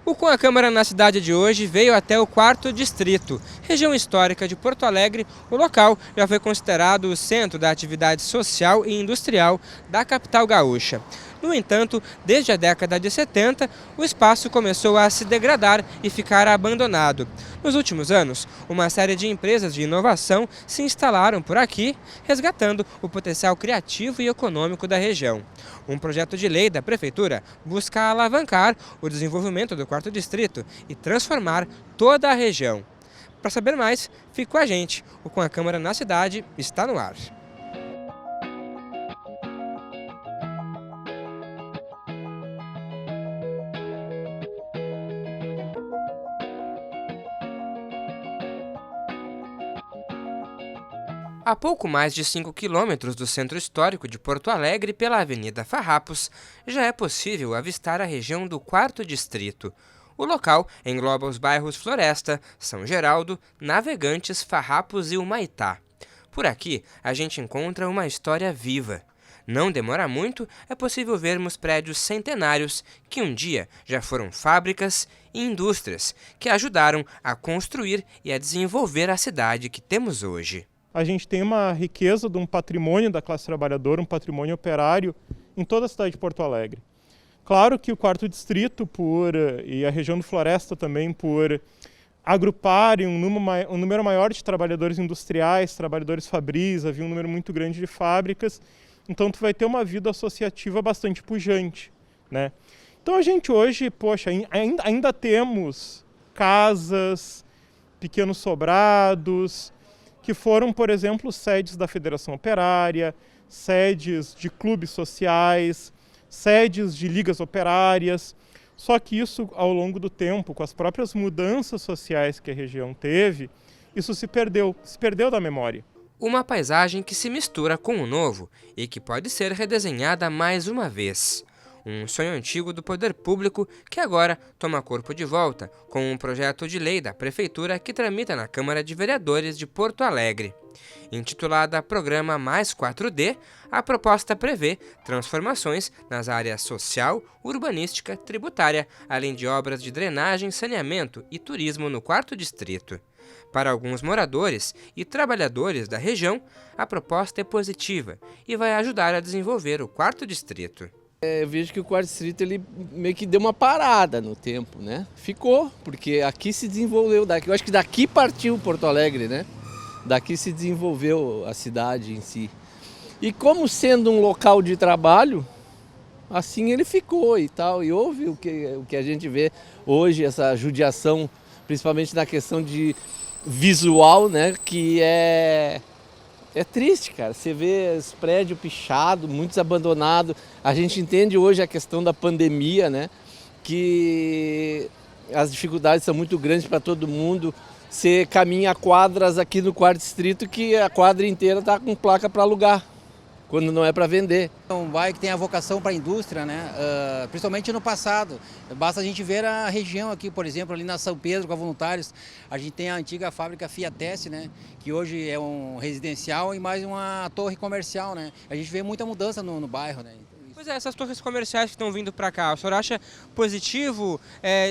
O Com a Câmara na cidade de hoje veio até o 4º Distrito, região histórica de Porto Alegre. O local já foi considerado o centro da atividade social e industrial da capital gaúcha. No entanto, desde a década de 70, o espaço começou a se degradar e ficar abandonado. Nos últimos anos, uma série de empresas de inovação se instalaram por aqui, resgatando o potencial criativo e econômico da região. Um projeto de lei da Prefeitura busca alavancar o desenvolvimento do 4º Distrito e transformar toda a região. Para saber mais, fique com a gente. O Com a Câmara na cidade está no ar. A pouco mais de 5 quilômetros do centro histórico de Porto Alegre, pela Avenida Farrapos, já é possível avistar a região do 4º Distrito. O local engloba os bairros Floresta, São Geraldo, Navegantes, Farrapos e Humaitá. Por aqui, a gente encontra uma história viva. Não demora muito, é possível vermos prédios centenários que um dia já foram fábricas e indústrias que ajudaram a construir e a desenvolver a cidade que temos hoje. A gente tem uma riqueza de um patrimônio da classe trabalhadora, um patrimônio operário em toda a cidade de Porto Alegre. Claro que o 4º Distrito e a região do Floresta também, por agruparem um número maior de trabalhadores industriais, trabalhadores fabris, havia um número muito grande de fábricas, então tu vai ter uma vida associativa bastante pujante, né? Então a gente hoje, ainda temos casas, pequenos sobrados, que foram, por exemplo, sedes da Federação Operária, sedes de clubes sociais, sedes de ligas operárias. Só que isso, ao longo do tempo, com as próprias mudanças sociais que a região teve, isso se perdeu da memória. Uma paisagem que se mistura com o novo e que pode ser redesenhada mais uma vez. Um sonho antigo do poder público que agora toma corpo de volta com um projeto de lei da Prefeitura que tramita na Câmara de Vereadores de Porto Alegre. Intitulada Programa Mais 4D, a proposta prevê transformações nas áreas social, urbanística, tributária, além de obras de drenagem, saneamento e turismo no 4º Distrito. Para alguns moradores e trabalhadores da região, a proposta é positiva e vai ajudar a desenvolver o 4º Distrito. Eu vejo que o 4º Distrito ele meio que deu uma parada no tempo, né? Ficou, porque aqui se desenvolveu, eu acho que daqui partiu Porto Alegre, né? Daqui se desenvolveu a cidade em si. E como sendo um local de trabalho, assim ele ficou e tal. E houve o que a gente vê hoje, essa judiação, principalmente na questão de visual, né? Que é triste, cara. Você vê os prédios pichados, muitos abandonados. A gente entende hoje a questão da pandemia, né? Que as dificuldades são muito grandes para todo mundo. Você caminha quadras aqui no 4º Distrito que a quadra inteira está com placa para alugar, quando não é para vender. É um bairro que tem a vocação para a indústria, né? Principalmente no passado. Basta a gente ver a região aqui, por exemplo, ali na São Pedro, com a Voluntários, a gente tem a antiga fábrica Fiatesse, né? Que hoje é um residencial e mais uma torre comercial, né? A gente vê muita mudança no bairro, né? Pois é, essas torres comerciais que estão vindo para cá, o senhor acha positivo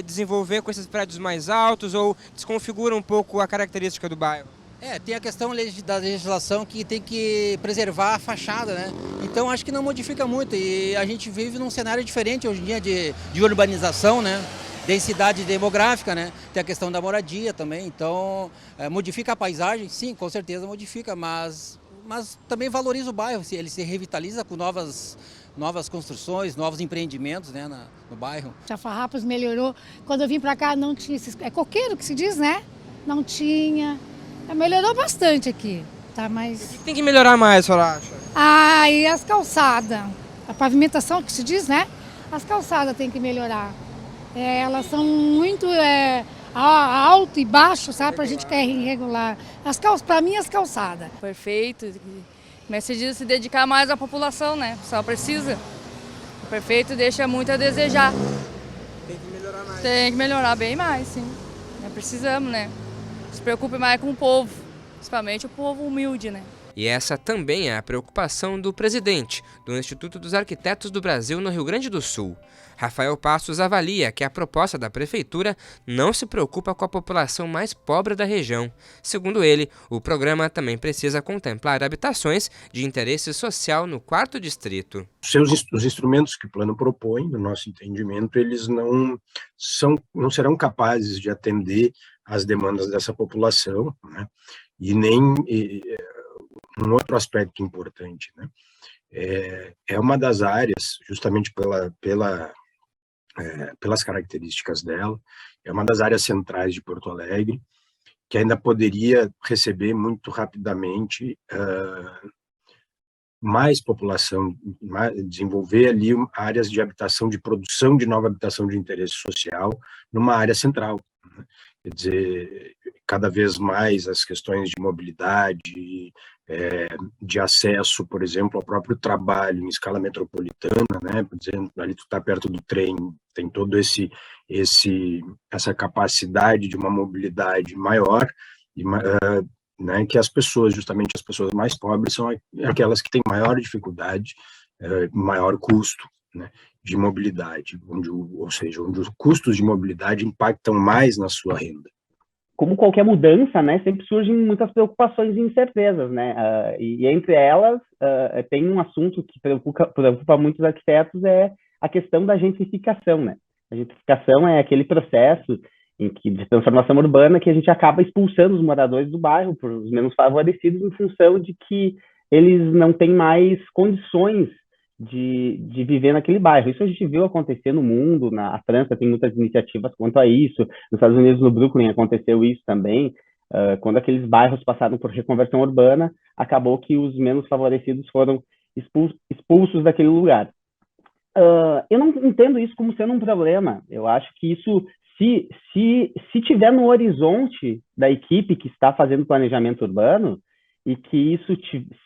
desenvolver com esses prédios mais altos ou desconfigura um pouco a característica do bairro? Tem a questão da legislação que tem que preservar a fachada, né? Então acho que não modifica muito e a gente vive num cenário diferente hoje em dia de urbanização, né? Densidade demográfica, né? Tem a questão da moradia também, então modifica a paisagem, sim, com certeza modifica, mas também valoriza o bairro, ele se revitaliza com novas construções, novos empreendimentos, né, no bairro. A Farrapos melhorou, quando eu vim para cá não tinha, é coqueiro que se diz, né? Não tinha. Melhorou bastante aqui, tá? Mas o que tem que melhorar mais, a senhora acha? E as calçadas, a pavimentação que se diz, né? As calçadas tem que melhorar. Elas são muito alto e baixo, sabe? Pra gente que é irregular. Para mim, as calçadas. Perfeito. Mas se dedicar mais à população, né? Só precisa. O prefeito deixa muito a desejar. Tem que melhorar mais. Tem que melhorar bem mais, sim. Nós precisamos, né? Se preocupe mais com o povo, principalmente o povo humilde, né? E essa também é a preocupação do presidente do Instituto dos Arquitetos do Brasil no Rio Grande do Sul. Rafael Passos avalia que a proposta da prefeitura não se preocupa com a população mais pobre da região. Segundo ele, o programa também precisa contemplar habitações de interesse social no 4º distrito. Os instrumentos que o plano propõe, no nosso entendimento, eles não serão capazes de atender às demandas dessa população, né? E nem um outro aspecto importante, né? É uma das áreas, justamente pelas características dela, é uma das áreas centrais de Porto Alegre, que ainda poderia receber muito rapidamente mais população, desenvolver ali áreas de habitação, de produção de nova habitação de interesse social, numa área central, né? Quer dizer, cada vez mais as questões de mobilidade, de acesso, por exemplo, ao próprio trabalho em escala metropolitana, né? Por exemplo, ali tu está perto do trem, tem todo essa capacidade de uma mobilidade maior, né, que as pessoas, justamente as pessoas mais pobres, são aquelas que têm maior dificuldade, maior custo, né, de mobilidade, onde os custos de mobilidade impactam mais na sua renda. Como qualquer mudança, né, sempre surgem muitas preocupações e incertezas, né, e entre elas tem um assunto que preocupa muitos arquitetos, é a questão da gentrificação, né. A gentrificação é aquele processo de transformação urbana que a gente acaba expulsando os moradores do bairro, por os menos favorecidos, em função de que eles não têm mais condições de viver naquele bairro. Isso a gente viu acontecer no mundo, na França tem muitas iniciativas quanto a isso, nos Estados Unidos, no Brooklyn, aconteceu isso também, quando aqueles bairros passaram por reconversão urbana, acabou que os menos favorecidos foram expulsos daquele lugar. Eu não entendo isso como sendo um problema. Eu acho que isso, se tiver no horizonte da equipe que está fazendo planejamento urbano, e que isso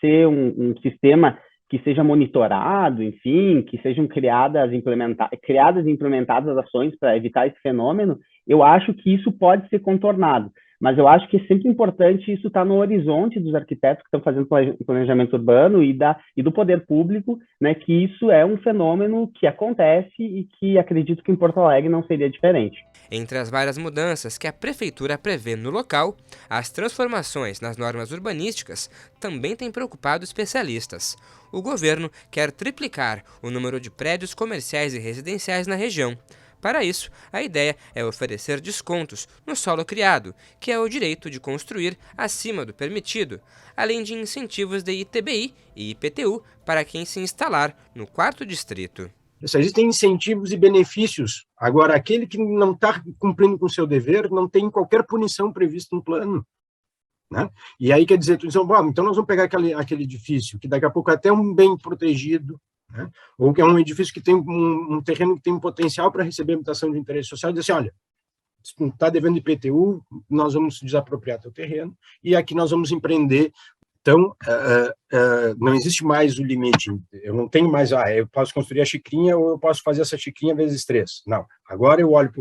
ser um sistema que seja monitorado, enfim, que sejam criadas e implementadas ações para evitar esse fenômeno, eu acho que isso pode ser contornado. Mas eu acho que é sempre importante isso estar no horizonte dos arquitetos que estão fazendo planejamento urbano e do poder público, né, que isso é um fenômeno que acontece e que acredito que em Porto Alegre não seria diferente. Entre as várias mudanças que a prefeitura prevê no local, as transformações nas normas urbanísticas também têm preocupado especialistas. O governo quer triplicar o número de prédios comerciais e residenciais na região. Para isso, a ideia é oferecer descontos no solo criado, que é o direito de construir acima do permitido, além de incentivos de ITBI e IPTU para quem se instalar no 4º distrito. Existem incentivos e benefícios. Agora, aquele que não está cumprindo com o seu dever não tem qualquer punição prevista no plano, né? E aí quer dizer, então nós vamos pegar aquele edifício, que daqui a pouco é até um bem protegido, né? Ou que é um edifício que tem um terreno que tem um potencial para receber habitação de interesse social, e dizer assim, olha, se não está devendo IPTU, nós vamos desapropriar teu terreno, e aqui nós vamos empreender. Então, não existe mais o limite, eu não tenho mais, eu posso construir a xicrinha ou eu posso fazer essa xicrinha vezes 3. Não, agora eu olho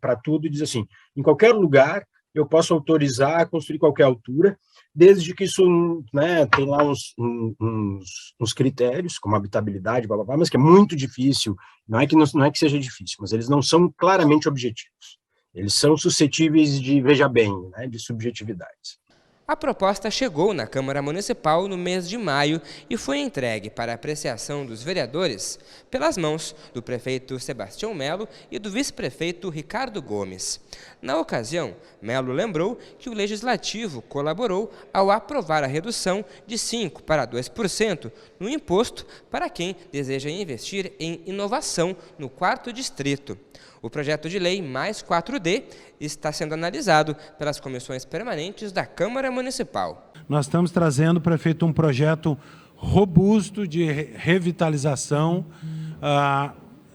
para tudo e diz assim, em qualquer lugar eu posso autorizar a construir qualquer altura, desde que isso, né, tem lá uns critérios, como habitabilidade, blá, blá, blá, mas que é muito difícil, não é que seja difícil, mas eles não são claramente objetivos, eles são suscetíveis de, veja bem, né, de subjetividades. A proposta chegou na Câmara Municipal no mês de maio e foi entregue para apreciação dos vereadores pelas mãos do prefeito Sebastião Melo e do vice-prefeito Ricardo Gomes. Na ocasião, Melo lembrou que o Legislativo colaborou ao aprovar a redução de 5% para 2% no imposto para quem deseja investir em inovação no 4º distrito. O projeto de lei mais 4D está sendo analisado pelas comissões permanentes da Câmara Municipal. Nós estamos trazendo, prefeito, um projeto robusto de revitalização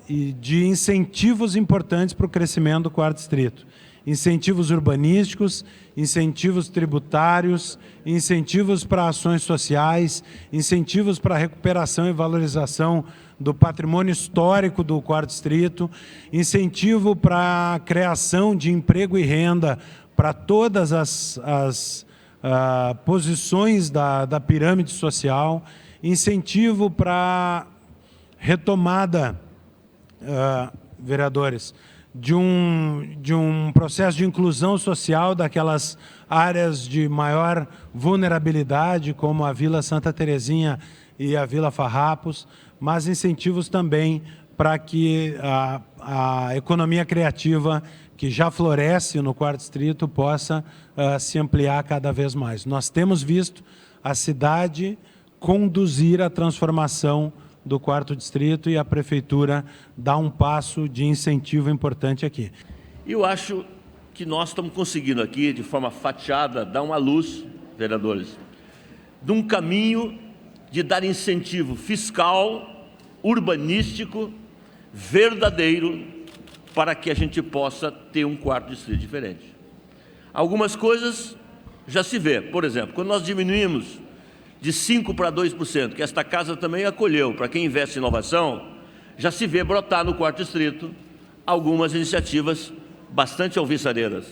e de incentivos importantes para o crescimento do 4º distrito. Incentivos urbanísticos, incentivos tributários, incentivos para ações sociais, incentivos para a recuperação e valorização do patrimônio histórico do 4º distrito, incentivo para a criação de emprego e renda para todas as posições da pirâmide social, incentivo para retomada, vereadores, de um processo de inclusão social daquelas áreas de maior vulnerabilidade, como a Vila Santa Terezinha e a Vila Farrapos, mas incentivos também para que a economia criativa, que já floresce no Quarto Distrito, possa se ampliar cada vez mais. Nós temos visto a cidade conduzir a transformação do Quarto Distrito e a Prefeitura dá um passo de incentivo importante aqui. Eu acho que nós estamos conseguindo aqui, de forma fatiada, dar uma luz, vereadores, de um caminho de dar incentivo fiscal, urbanístico, verdadeiro, para que a gente possa ter um Quarto Distrito diferente. Algumas coisas já se vê. Por exemplo, quando nós diminuímos de 5% para 2%, que esta casa também acolheu, para quem investe em inovação, já se vê brotar no Quarto Distrito algumas iniciativas bastante alvissareiras.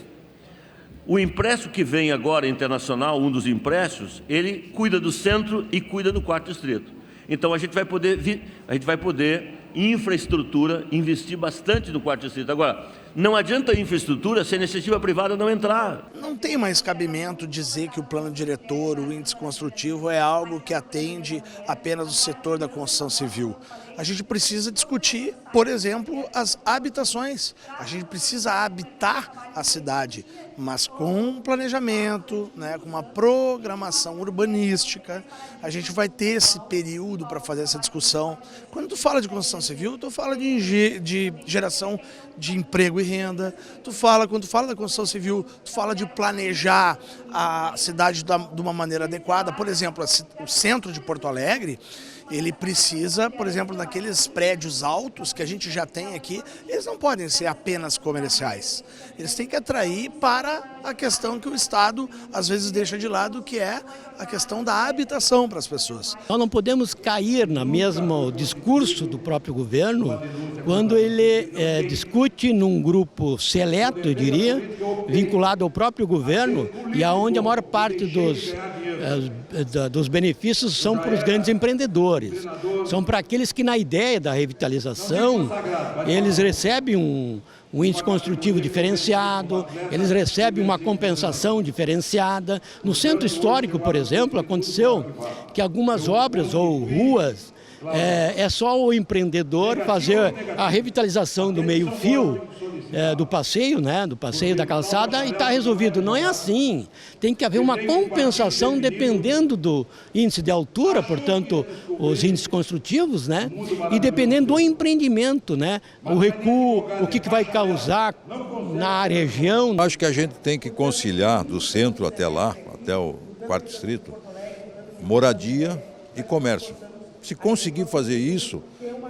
O empréstimo que vem agora internacional, um dos empréstimos, ele cuida do centro e cuida do Quarto Distrito. Então a gente vai poder infraestrutura, investir bastante no Quarto Distrito. Agora, não adianta infraestrutura se a iniciativa privada não entrar. Não tem mais cabimento dizer que o plano diretor, o índice construtivo é algo que atende apenas o setor da construção civil. A gente precisa discutir, por exemplo, as habitações. A gente precisa habitar a cidade, mas com planejamento, né, com uma programação urbanística. A gente vai ter esse período para fazer essa discussão. Quando tu fala de construção civil, tu fala de geração de emprego e renda. Quando tu fala da construção civil, tu fala de planejar a cidade de uma maneira adequada. Por exemplo, o centro de Porto Alegre, ele precisa, por exemplo, naqueles prédios altos que a gente já tem aqui, eles não podem ser apenas comerciais. Eles têm que atrair para a questão que o Estado às vezes deixa de lado, que é a questão da habitação para as pessoas. Nós não podemos cair no mesmo discurso do próprio governo quando ele discute num grupo seleto, eu diria, vinculado ao próprio governo, e aonde a maior parte dos benefícios são para os grandes empreendedores. São para aqueles que, na ideia da revitalização, eles recebem um índice construtivo diferenciado, eles recebem uma compensação diferenciada. No centro histórico, por exemplo, aconteceu que algumas obras ou ruas, é só o empreendedor fazer a revitalização do meio-fio, do passeio, né, do passeio da calçada, e está resolvido. Não é assim. Tem que haver uma compensação dependendo do índice de altura, portanto, os índices construtivos, né, e dependendo do empreendimento, né, o recuo, o que vai causar na região. Acho que a gente tem que conciliar do centro até lá, até o Quarto Distrito, moradia e comércio. Se conseguir fazer isso,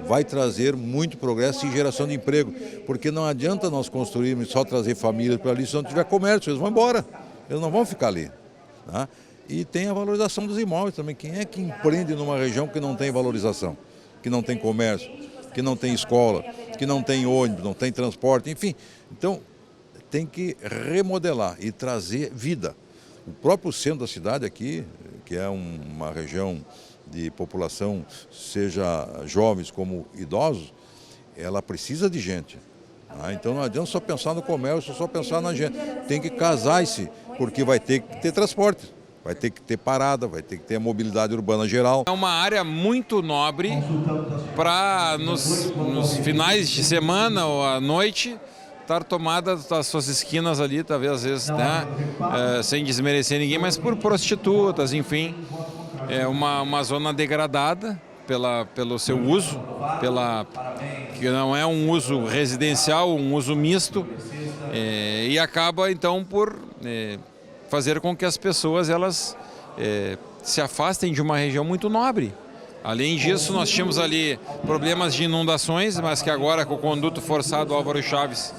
vai trazer muito progresso e geração de emprego, porque não adianta nós construirmos só trazer famílias para ali, se não tiver comércio, eles vão embora, eles não vão ficar ali. Tá? E tem a valorização dos imóveis também. Quem é que empreende numa região que não tem valorização, que não tem comércio, que não tem escola, que não tem ônibus, não tem transporte, enfim. Então, tem que remodelar e trazer vida. O próprio centro da cidade aqui, que é uma região de população, seja jovens como idosos, ela precisa de gente. Então não adianta só pensar no comércio, só pensar na gente. Tem que casar-se, porque vai ter que ter transporte, vai ter que ter parada, vai ter que ter a mobilidade urbana geral. É uma área muito nobre para nos finais de semana ou à noite estar tomada das suas esquinas ali, talvez às vezes, né, sem desmerecer ninguém, mas por prostitutas, enfim. É uma zona degradada pelo seu uso, que não é um uso residencial, um uso misto, e acaba então por fazer com que as pessoas se afastem de uma região muito nobre. Além disso, nós tínhamos ali problemas de inundações, mas que agora com o conduto forçado Álvaro Chaves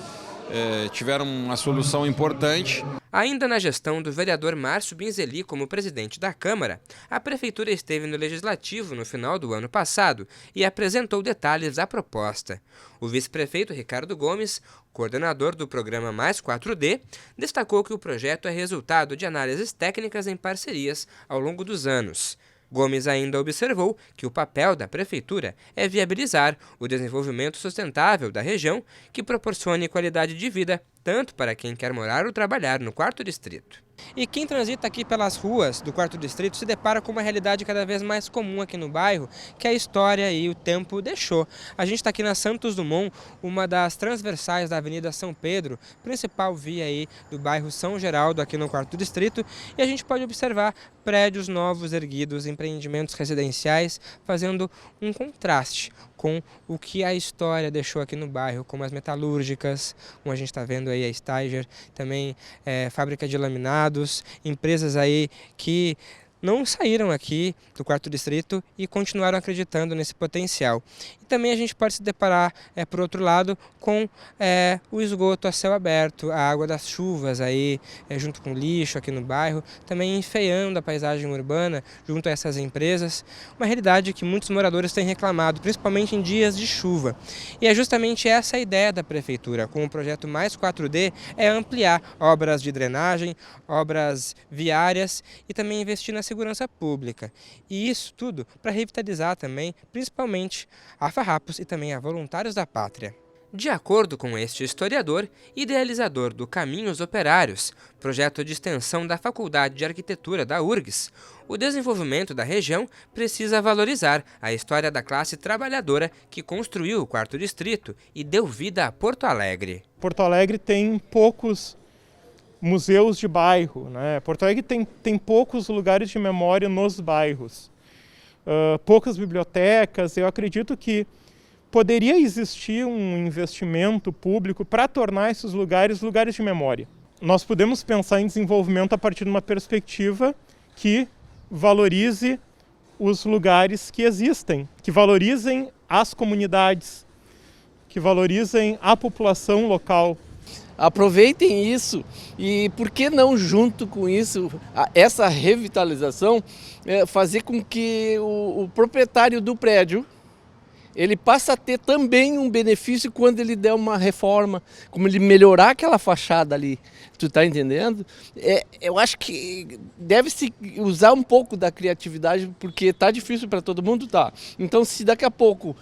tiveram uma solução importante. Ainda na gestão do vereador Márcio Binzeli como presidente da Câmara, a Prefeitura esteve no Legislativo no final do ano passado e apresentou detalhes da proposta. O vice-prefeito Ricardo Gomes, coordenador do programa Mais 4D, destacou que o projeto é resultado de análises técnicas em parcerias ao longo dos anos. Gomes ainda observou que o papel da Prefeitura é viabilizar o desenvolvimento sustentável da região que proporcione qualidade de vida tanto para quem quer morar ou trabalhar no 4º Distrito. E quem transita aqui pelas ruas do 4º Distrito se depara com uma realidade cada vez mais comum aqui no bairro, que a história e o tempo deixou. A gente está aqui na Santos Dumont, uma das transversais da Avenida São Pedro, principal via aí do bairro São Geraldo, aqui no 4º Distrito, e a gente pode observar prédios novos erguidos, empreendimentos residenciais, fazendo um contraste com o que a história deixou aqui no bairro, como as metalúrgicas, como a gente está vendo aí a Steiger, também fábrica de laminados, empresas aí que não saíram aqui do 4º Distrito e continuaram acreditando nesse potencial. E também a gente pode se deparar, por outro lado, com o esgoto a céu aberto, a água das chuvas aí, junto com lixo aqui no bairro, também enfeiando a paisagem urbana junto a essas empresas, uma realidade que muitos moradores têm reclamado, principalmente em dias de chuva. E é justamente essa a ideia da Prefeitura, com o projeto Mais 4D, é ampliar obras de drenagem, obras viárias e também investir na segurança pública. E isso tudo para revitalizar também, principalmente, a farrapos e também a voluntários da pátria. De acordo com este historiador, idealizador do Caminhos Operários, projeto de extensão da Faculdade de Arquitetura da URGS, o desenvolvimento da região precisa valorizar a história da classe trabalhadora que construiu o 4º Distrito e deu vida a Porto Alegre. Porto Alegre tem poucos museus de bairro, né? Porto Alegre tem poucos lugares de memória nos bairros, poucas bibliotecas. Eu acredito que poderia existir um investimento público para tornar esses lugares de memória. Nós podemos pensar em desenvolvimento a partir de uma perspectiva que valorize os lugares que existem, que valorizem as comunidades, que valorizem a população local. Aproveitem isso e, por que não, junto com isso, essa revitalização, fazer com que o proprietário do prédio ele passa a ter também um benefício quando ele der uma reforma, como ele melhorar aquela fachada ali. Tu tá entendendo? Eu acho que deve-se usar um pouco da criatividade, porque tá difícil para todo mundo, tá. Então, se daqui a pouco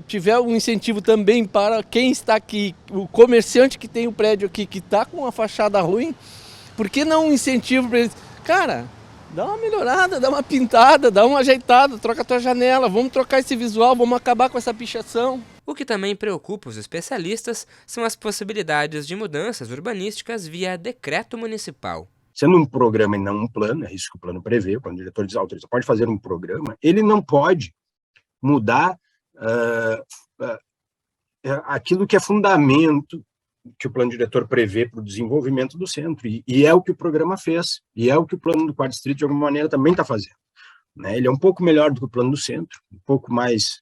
tiver um incentivo também para quem está aqui, o comerciante que tem o prédio aqui, que tá com uma fachada ruim, por que não um incentivo para eles? Cara, dá uma melhorada, dá uma pintada, dá uma ajeitada, troca a tua janela, vamos trocar esse visual, vamos acabar com essa pichação. O que também preocupa os especialistas são as possibilidades de mudanças urbanísticas via decreto municipal. Sendo um programa e não um plano, é isso que o plano prevê, quando o diretor diz autoriza, pode fazer um programa, ele não pode mudar aquilo que é fundamento que o plano diretor prevê para o desenvolvimento do centro, e é o que o programa fez, e é o que o plano do 4º Distrito, de alguma maneira, também está fazendo. Né? Ele é um pouco melhor do que o plano do centro, um pouco mais,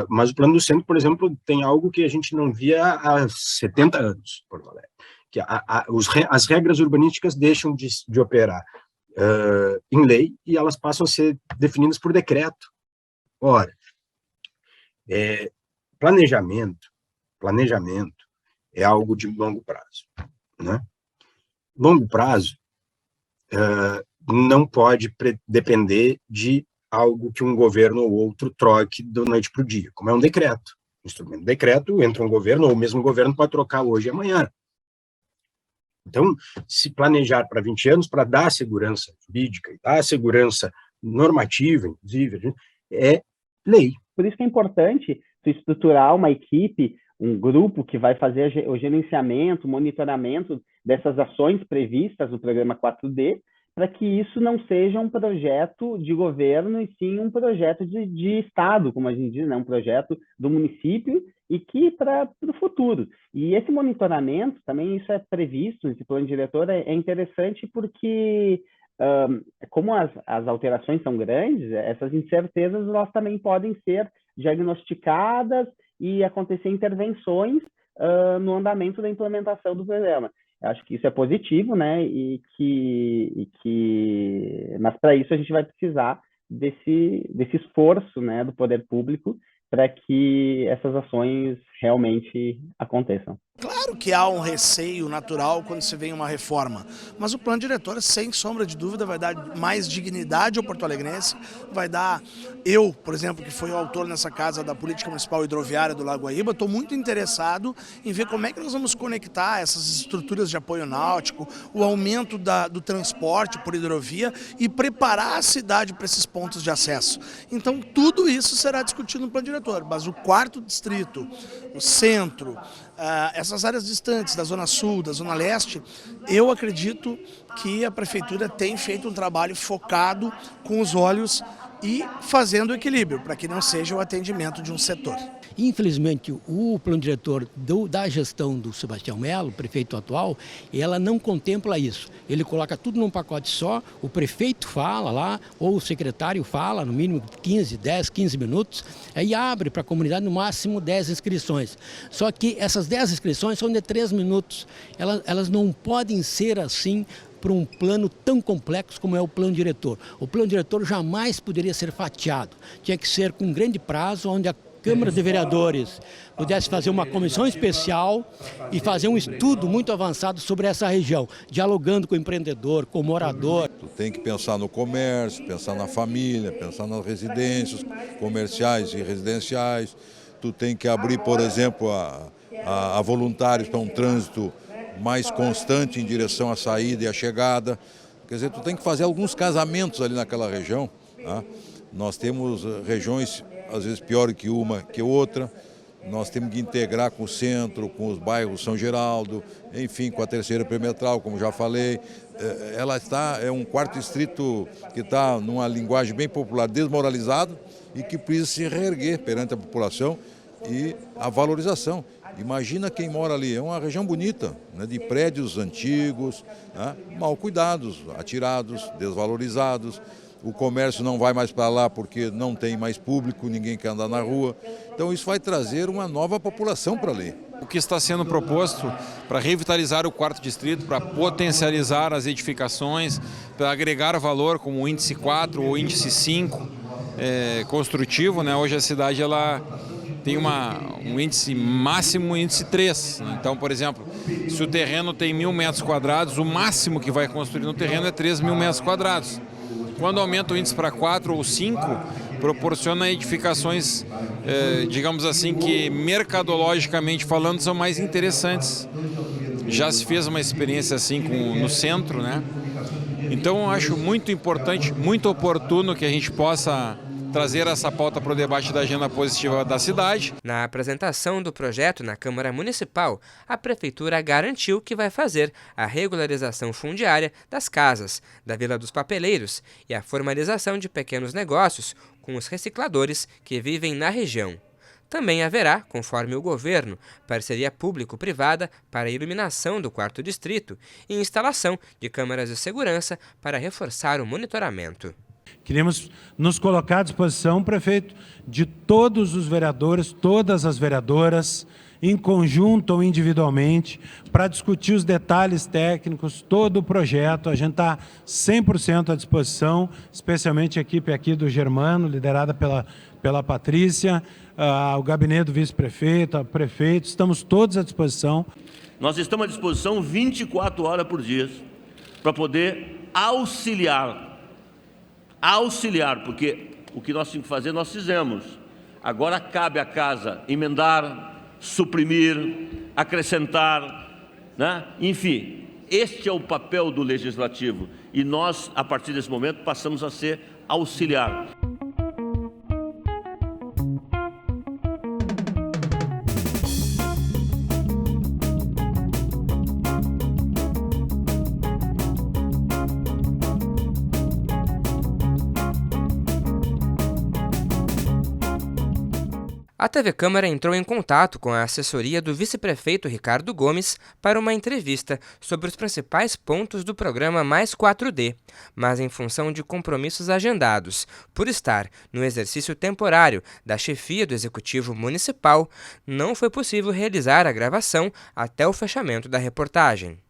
mas o plano do centro, por exemplo, tem algo que a gente não via há 70 anos, Porto Alegre, que as regras urbanísticas deixam de operar em lei e elas passam a ser definidas por decreto. Ora, planejamento é algo de longo prazo, né? Longo prazo não pode depender de algo que um governo ou outro troque da noite para o dia, como é um decreto. Instrumento de decreto, entra um governo, ou o mesmo governo pode trocar hoje e amanhã. Então, se planejar para 20 anos, para dar segurança jurídica e dar segurança normativa, inclusive, é lei. Por isso que é importante tu estruturar uma equipe, um grupo que vai fazer o gerenciamento, o monitoramento dessas ações previstas no programa 4D, para que isso não seja um projeto de governo, e sim um projeto de Estado, como a gente diz, né? Um projeto do município, e que para o futuro. E esse monitoramento, também isso é previsto nesse plano diretor, é interessante porque, como as alterações são grandes, essas incertezas elas também podem ser diagnosticadas e acontecer intervenções no andamento da implementação do programa. Eu acho que isso é positivo, né? Mas para isso a gente vai precisar desse esforço, né, do poder público para que essas ações realmente aconteçam. Claro que há um receio natural quando se vem uma reforma, mas o plano diretor, sem sombra de dúvida, vai dar mais dignidade ao porto-alegrense, vai dar... Eu, por exemplo, que fui o autor nessa casa da Política Municipal Hidroviária do Lago Guaíba, estou muito interessado em ver como é que nós vamos conectar essas estruturas de apoio náutico, o aumento do transporte por hidrovia e preparar a cidade para esses pontos de acesso. Então, tudo isso será discutido no plano diretor, mas o 4º distrito, o centro, essas áreas distantes da Zona Sul, da Zona Leste, eu acredito que a Prefeitura tem feito um trabalho focado com os olhos e fazendo o equilíbrio, para que não seja o atendimento de um setor. Infelizmente, o plano diretor da gestão do Sebastião Melo, prefeito atual, ela não contempla isso. Ele coloca tudo num pacote só, o prefeito fala lá, ou o secretário fala, no mínimo 10, 15 minutos, aí abre para a comunidade no máximo 10 inscrições. Só que essas 10 inscrições são de 3 minutos. Elas não podem ser assim para um plano tão complexo como é o plano diretor. O plano diretor jamais poderia ser fatiado. Tinha que ser com um grande prazo, onde a Câmara de Vereadores pudesse fazer uma comissão especial e fazer um estudo muito avançado sobre essa região, dialogando com o empreendedor, com o morador. Tu tem que pensar no comércio, pensar na família, pensar nas residências comerciais e residenciais. Tu tem que abrir, por exemplo, a voluntários para um trânsito mais constante em direção à saída e à chegada. Quer dizer, tu tem que fazer alguns casamentos ali naquela região. Tá? Nós temos regiões às vezes pior que uma que outra, nós temos que integrar com o centro, com os bairros São Geraldo, enfim, com a terceira perimetral, como já falei. É um 4º distrito que está, numa linguagem bem popular, desmoralizado e que precisa se reerguer perante a população e a valorização. Imagina quem mora ali, é uma região bonita, né, de prédios antigos, né, mal cuidados, atirados, desvalorizados. O comércio não vai mais para lá porque não tem mais público, ninguém quer andar na rua. Então isso vai trazer uma nova população para ali. O que está sendo proposto para revitalizar o 4º distrito, para potencializar as edificações, para agregar valor como o índice 4 ou índice 5 construtivo, né? Hoje a cidade ela tem um índice máximo, índice 3. Então, por exemplo, se o terreno tem 1.000 metros quadrados, o máximo que vai construir no terreno é 3.000 metros quadrados. Quando aumenta o índice para 4 ou 5, proporciona edificações, digamos assim, que mercadologicamente falando são mais interessantes. Já se fez uma experiência assim no centro, né? Então eu acho muito importante, muito oportuno que a gente possa trazer essa pauta para o debate da agenda positiva da cidade. Na apresentação do projeto na Câmara Municipal, a Prefeitura garantiu que vai fazer a regularização fundiária das casas, da Vila dos Papeleiros e a formalização de pequenos negócios com os recicladores que vivem na região. Também haverá, conforme o governo, parceria público-privada para a iluminação do 4º distrito e instalação de câmeras de segurança para reforçar o monitoramento. Queremos nos colocar à disposição, prefeito, de todos os vereadores, todas as vereadoras, em conjunto ou individualmente, para discutir os detalhes técnicos, todo o projeto. A gente está 100% à disposição, especialmente a equipe aqui do Germano, liderada pela Patrícia, o gabinete do vice-prefeito, o prefeito, estamos todos à disposição. Nós estamos à disposição 24 horas por dia para poder auxiliar, porque o que nós tínhamos que fazer, nós fizemos. Agora cabe à casa emendar, suprimir, acrescentar, né? Enfim, este é o papel do Legislativo e nós, a partir desse momento, passamos a ser auxiliar. A TV Câmara entrou em contato com a assessoria do vice-prefeito Ricardo Gomes para uma entrevista sobre os principais pontos do programa Mais 4D, mas em função de compromissos agendados, por estar no exercício temporário da chefia do Executivo Municipal, não foi possível realizar a gravação até o fechamento da reportagem.